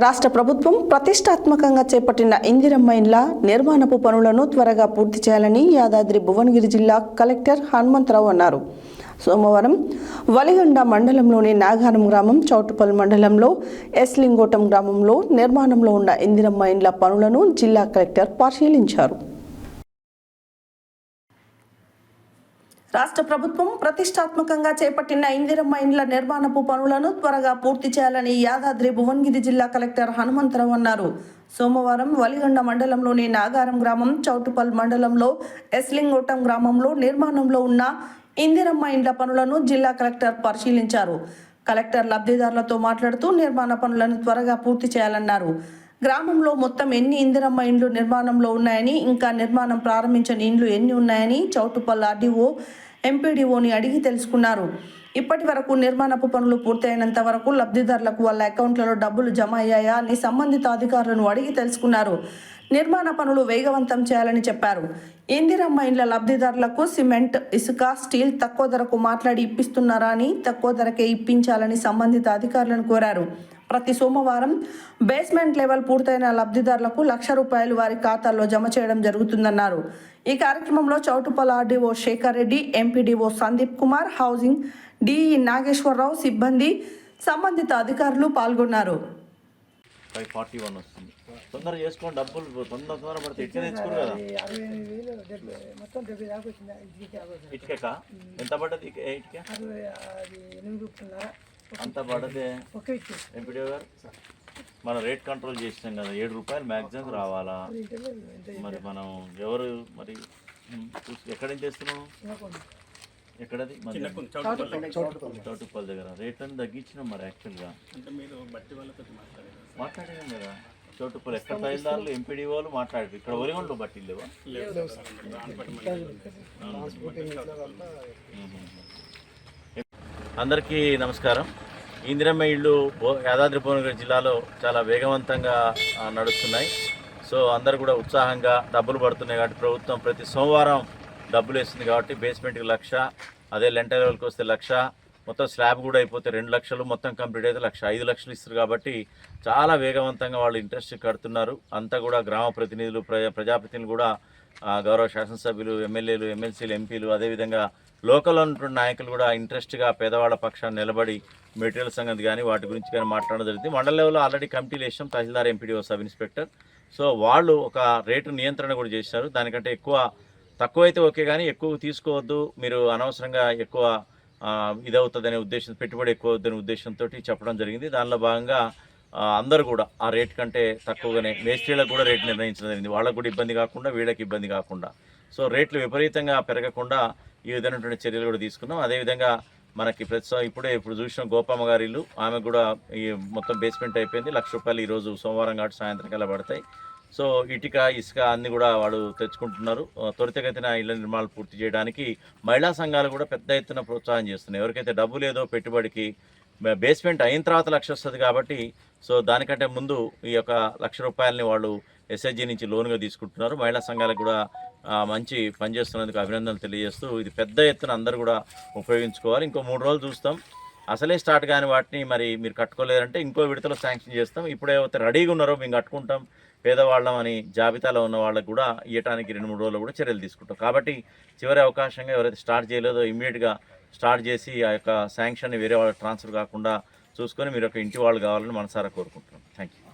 రాష్ట్ర ప్రభుత్వం ప్రతిష్టాత్మకంగా చేపట్టిన ఇందిరమ్మ ఇండ్ల నిర్మాణపు పనులను త్వరగా పూర్తి చేయాలని యాదాద్రి భువనగిరి జిల్లా కలెక్టర్ హనుమంతరావు అన్నారు. సోమవారం వలిగొండ మండలంలోని నాగారం గ్రామం, చౌటుపల్ మండలంలో ఎస్లింగోటం గ్రామంలో నిర్మాణంలో ఉన్న ఇందిరమ్మ ఇండ్ల పనులను జిల్లా కలెక్టర్ పరిశీలించారు. రాష్ట్ర ప్రభుత్వం ప్రతిష్టాత్మకంగా చేపట్టిన ఇందిరమ్మ ఇండ్ల నిర్మాణపు పనులను త్వరగా పూర్తి చేయాలని యాదాద్రి భువనగిరి జిల్లా కలెక్టర్ హనుమంతరావు అన్నారు. సోమవారం వలిగొండ మండలంలోని నాగారం గ్రామం, చౌటుపల్ మండలంలో ఎస్లింగోటం గ్రామంలో నిర్మాణంలో ఉన్న ఇందిరమ్మ ఇండ్ల పనులను జిల్లా కలెక్టర్ పరిశీలించారు. కలెక్టర్ లబ్ధిదారులతో మాట్లాడుతూ నిర్మాణ పనులను త్వరగా పూర్తి చేయాలన్నారు. గ్రామంలో మొత్తం ఎన్ని ఇందిరమ్మ ఇండ్లు నిర్మాణంలో ఉన్నాయని, ఇంకా నిర్మాణం ప్రారంభించని ఇండ్లు ఎన్ని ఉన్నాయని చౌటుపల్ ఆర్డీఓ, ఎంపీడీఓని అడిగి తెలుసుకున్నారు. ఇప్పటి వరకు నిర్మాణపు పనులు పూర్తయినంత వరకు లబ్ధిదారులకు వాళ్ళ అకౌంట్లలో డబ్బులు జమ అయ్యాయా అని సంబంధిత అధికారులను అడిగి తెలుసుకున్నారు. నిర్మాణ పనులు వేగవంతం చేయాలని చెప్పారు. ఇందిరమ్మ ఇండ్ల లబ్ధిదారులకు సిమెంట్, ఇసుక, స్టీల్ తక్కువ ధరకు మాట్లాడి ఇప్పిస్తున్నారా అని, తక్కువ ధరకే ఇప్పించాలని సంబంధిత అధికారులను కోరారు. ప్రతి సోమవారం బేస్మెంట్ లెవెల్ పూర్తయిన లబ్ధిదారులకు ₹1,00,000 వారి ఖాతాల్లో జమ చేయడం జరుగుతుందన్నారు. ఈ కార్యక్రమంలో Choutuppal RDO Shekar Reddy, MPDO Sandeep Kumar, housing DE Nageswararao, సిబ్బంది, సంబంధిత అధికారులు పాల్గొన్నారు. 541 వస్తుంది. తొందరగా చేసుకోండి, డబ్బులు తొందర పడితే ఇటుక తెచ్చుకోరు కదా. ఇటుక ఎంత పడ్డది? ఇటుక అంత పడదే. ఎంపీడీఓ గారు, మనం రేట్ కంట్రోల్ చేసినాం కదా, ₹7 మ్యాక్సిమం రావాలా. మరి మనం ఎవరు మరి ఎక్కడి నుంచి చేస్తున్నాం? ఎక్కడది? చౌటుపల్ దగ్గర రేట్ అని తగ్గించినాం. మరి యాక్చువల్గా మాట్లాడాం కదా, చౌటుపల్ ఎక్కడ తహసీల్దార్లు, ఎంపీడీఓలు మాట్లాడారు. ఇక్కడ ఒరిగొండలో బట్టీలు లేవా? అందరికీ నమస్కారం. ఇందిరమ్మ ఇళ్ళు యాదాద్రి భువనగిరి జిల్లాలో చాలా వేగవంతంగా నడుస్తున్నాయి. సో అందరు కూడా ఉత్సాహంగా డబ్బులు పడుతున్నాయి కాబట్టి ప్రభుత్వం ప్రతి సోమవారం డబ్బులు వేస్తుంది కాబట్టి బేస్మెంట్కి 1,00,000, అదే లెంటర్ లెవెల్కి వస్తే 1,00,000, మొత్తం స్లాబ్ కూడా అయిపోతే 2,00,000, మొత్తం కంప్లీట్ అయితే 1,00,000, 5,00,000 ఇస్తారు. కాబట్టి చాలా వేగవంతంగా వాళ్ళు ఇంట్రెస్ట్ కడుతున్నారు. అంతా కూడా గ్రామ ప్రతినిధులు, ప్రజాప్రతినిధులు కూడా, గౌరవ శాసనసభ్యులు, ఎమ్మెల్యేలు, ఎమ్మెల్సీలు, ఎంపీలు, అదేవిధంగా లోకల్ ఉన్నటువంటి నాయకులు కూడా ఇంట్రెస్ట్గా పేదవాళ్ళ పక్షాన్ని నిలబడి మెటీరియల్ సంగతి కానీ వాటి గురించి కానీ మాట్లాడడం జరిగింది. మండల లెవెల్లో ఆల్రెడీ కమిటీలు వేసాం, తహసీల్దార్, ఎంపీడీఓ, సబ్ ఇన్స్పెక్టర్. సో వాళ్ళు ఒక రేటు నియంత్రణ కూడా చేశారు. దానికంటే తక్కువైతే ఓకే, కానీ ఎక్కువ తీసుకోవద్దు, మీరు అనవసరంగా ఎక్కువ ఇదవుతుందనే ఉద్దేశం, పెట్టుబడి ఎక్కువ అవుతుందనే ఉద్దేశంతో చెప్పడం జరిగింది. దానిలో భాగంగా అందరూ కూడా ఆ రేట్ కంటే తక్కువగానే మేస్త్రీలకు కూడా రేటు నిర్ణయించడం జరిగింది. వాళ్ళకు కూడా ఇబ్బంది కాకుండా, వీళ్ళకి ఇబ్బంది కాకుండా. సో రేట్లు విపరీతంగా పెరగకుండా ఈ విధమైనటువంటి చర్యలు కూడా తీసుకున్నాం. అదేవిధంగా మనకి ఇప్పుడు చూసిన గోపమ్మ గారి ఇల్లు, ఆమె కూడా ఈ మొత్తం బేస్మెంట్ అయిపోయింది. ₹1,00,000 ఈరోజు సోమవారం కాబట్టి సాయంత్రం కల్లా పడతాయి. సో ఇటుక, ఇసుక అన్ని కూడా వాడు తెచ్చుకుంటున్నారు. త్వరితగతిన ఇళ్ల నిర్మాణాలు పూర్తి చేయడానికి మహిళా సంఘాలు కూడా పెద్ద ఎత్తున ప్రోత్సాహం చేస్తున్నాయి. ఎవరికైతే డబ్బు లేదో పెట్టుబడికి, బేస్మెంట్ అయిన తర్వాత 1,00,000 వస్తుంది కాబట్టి, సో దానికంటే ముందు ఈ యొక్క ₹1,00,000 వాళ్ళు ఎస్ఐజీ నుంచి లోన్గా తీసుకుంటున్నారు. మహిళా సంఘాలకు కూడా మంచి పనిచేస్తున్నందుకు అభినందనలు తెలియజేస్తూ, ఇది పెద్ద ఎత్తున అందరూ కూడా ఉపయోగించుకోవాలి. ఇంకో 3 రోజులు చూస్తాం. అసలే స్టార్ట్ కాని వాటిని మరి మీరు కట్టుకోలేదంటే ఇంకో విడతలో శాంక్షన్ చేస్తాం. ఇప్పుడేవైతే రెడీగా ఉన్నారో మేము కట్టుకుంటాం, పేదవాళ్ళం అని జాబితాలో ఉన్న వాళ్ళకు కూడా ఇవ్వడానికి 2-3 రోజులు కూడా చర్యలు తీసుకుంటాం. కాబట్టి చివరి అవకాశంగా ఎవరైతే స్టార్ట్ చేయలేదో ఇమ్మీడియట్గా స్టార్ట్ చేసి ఆ యొక్క శాంక్షన్ని వేరే వాళ్ళకి ట్రాన్స్ఫర్ కాకుండా చూసుకొని మీరు ఒక ఇంటి వాళ్ళు కావాలని మనసారా కోరుకుంటున్నాం. Thank you.